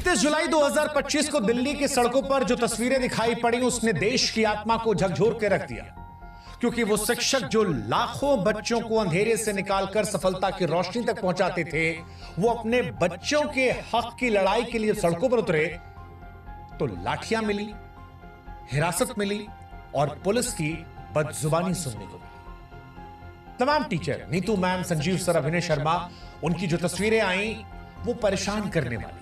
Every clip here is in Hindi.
29 जुलाई 2025 को दिल्ली की सड़कों पर जो तस्वीरें दिखाई पड़ी उसने देश की आत्मा को झकझोर के रख दिया, क्योंकि वो शिक्षक जो लाखों बच्चों को अंधेरे से निकालकर सफलता की रोशनी तक पहुंचाते थे, वो अपने बच्चों के हक की लड़ाई के लिए सड़कों पर उतरे तो लाठियां मिली, हिरासत मिली और पुलिस की बदजुबानी सुनने को मिली। तमाम teacher, Neetu ma'am, Sanjeev sir, अभिनय शर्मा, उनकी जो तस्वीरें आई वो परेशान करने वाली थी।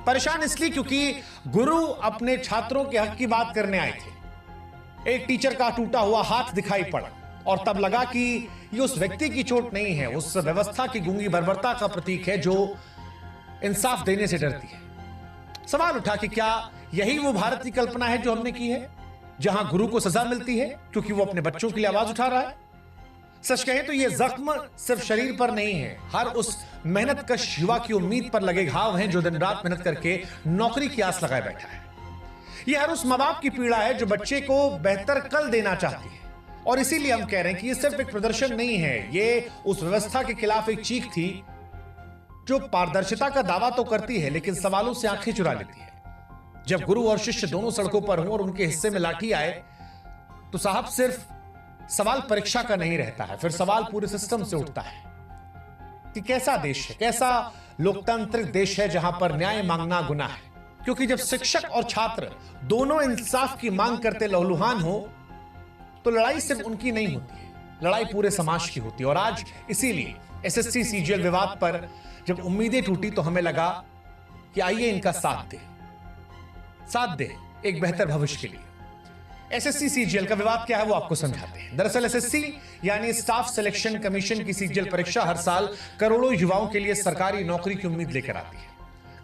परेशान इसलिए क्योंकि गुरु अपने छात्रों के हक की बात करने आए थे। एक टीचर का टूटा हुआ हाथ दिखाई पड़ा और तब लगा कि ये उस व्यक्ति की चोट नहीं है, उस व्यवस्था की गूंगी बर्बरता का प्रतीक है जो इंसाफ देने से डरती है। सवाल उठा कि क्या यही वो भारत की कल्पना है जो हमने की है, जहां गुरु को सजा मिलती है क्योंकि वो अपने बच्चों के लिए आवाज उठा रहा है? सच कहें तो ये जख्म सिर्फ शरीर पर नहीं है, हर उस मेहनतकश युवा की उम्मीद पर लगे घाव हैं जो दिन रात मेहनत करके नौकरी की आस लगाए बैठा है। ये हर उस मां बाप की पीड़ा है जो बच्चे को बेहतर कल देना चाहती है। और इसीलिए हम कह रहे हैं कि ये सिर्फ एक प्रदर्शन नहीं है, ये उस व्यवस्था के खिलाफ एक चीख थी जो पारदर्शिता का दावा तो करती है लेकिन सवालों से आंखें चुरा लेती है। जब गुरु और शिष्य दोनों सड़कों पर हों और उनके हिस्से में लाठी आए तो साहब सिर्फ सवाल परीक्षा का नहीं रहता है, फिर सवाल पूरे सिस्टम से उठता है कि कैसा देश है, कैसा लोकतांत्रिक देश है जहां पर न्याय मांगना गुनाह है। क्योंकि जब शिक्षक और छात्र दोनों इंसाफ की मांग करते लहूलुहान हो तो लड़ाई सिर्फ उनकी नहीं होती है, लड़ाई पूरे समाज की होती है। और आज इसीलिए एसएससी सीजीएल विवाद पर जब उम्मीदें टूटी तो हमें लगा कि आइए इनका साथ दे एक बेहतर भविष्य के लिए। एसएससी सीजीएल का विवाद क्या है वो आपको समझाते हैं। दरअसल एसएससी यानी स्टाफ सिलेक्शन कमीशन की सीजीएल परीक्षा हर साल करोड़ों युवाओं के लिए सरकारी नौकरी की उम्मीद लेकर आती है।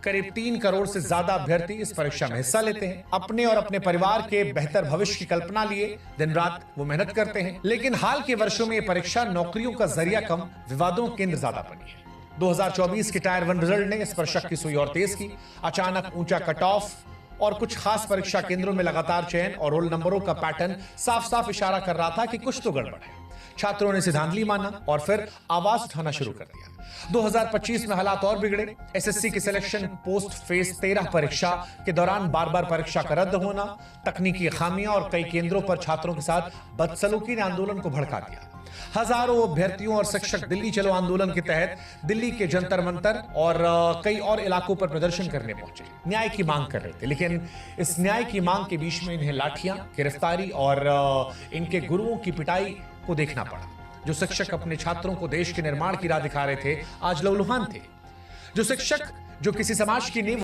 करीब 3 करोड़ से ज्यादा अभ्यर्थी इस परीक्षा में हिस्सा लेते हैं। अपने और अपने परिवार के बेहतर भविष्य की कल्पना लिए दिन रात वो मेहनत करते हैं। लेकिन हाल के वर्षों में ये परीक्षा नौकरियों का जरिया कम, विवादों के केंद्र ज्यादा बनी है। 2024 के टायर 1 रिजल्ट ने इस पर शक की सुई और तेज की। अचानक ऊंचा कट ऑफ और कुछ खास परीक्षा केंद्रों में लगातार चयन और रोल नंबरों का पैटर्न साफ साफ इशारा कर रहा था कि कुछ तो गड़बड़ है। छात्रों ने इसे धांधली माना और फिर आवाज उठाना शुरू कर दिया। 2025 में हालात और बिगड़े। एसएससी की सिलेक्शन पोस्ट फेज 13 परीक्षा के दौरान बार बार परीक्षा का रद्द होना, तकनीकी खामियां और कई केंद्रों पर छात्रों के साथ बदसलूकी ने आंदोलन को भड़का दिया। हजारों अभ्यर्थियों और शिक्षक दिल्ली चलो आंदोलन के तहत दिल्ली के जंतर मंतर और कई और इलाकों पर प्रदर्शन करने पहुंचे, न्याय की मांग कर रहे थे। लेकिन इस न्याय की मांग के बीच में इन्हें लाठियां, गिरफ्तारी और इनके गुरुओं की पिटाई को देखना पड़ा। जो शिक्षक अपने छात्रों को देश के निर्माण की राह दिखा रहे थे आज लहूलुहान थे। जो शिक्षक जो किसी समाज की नींव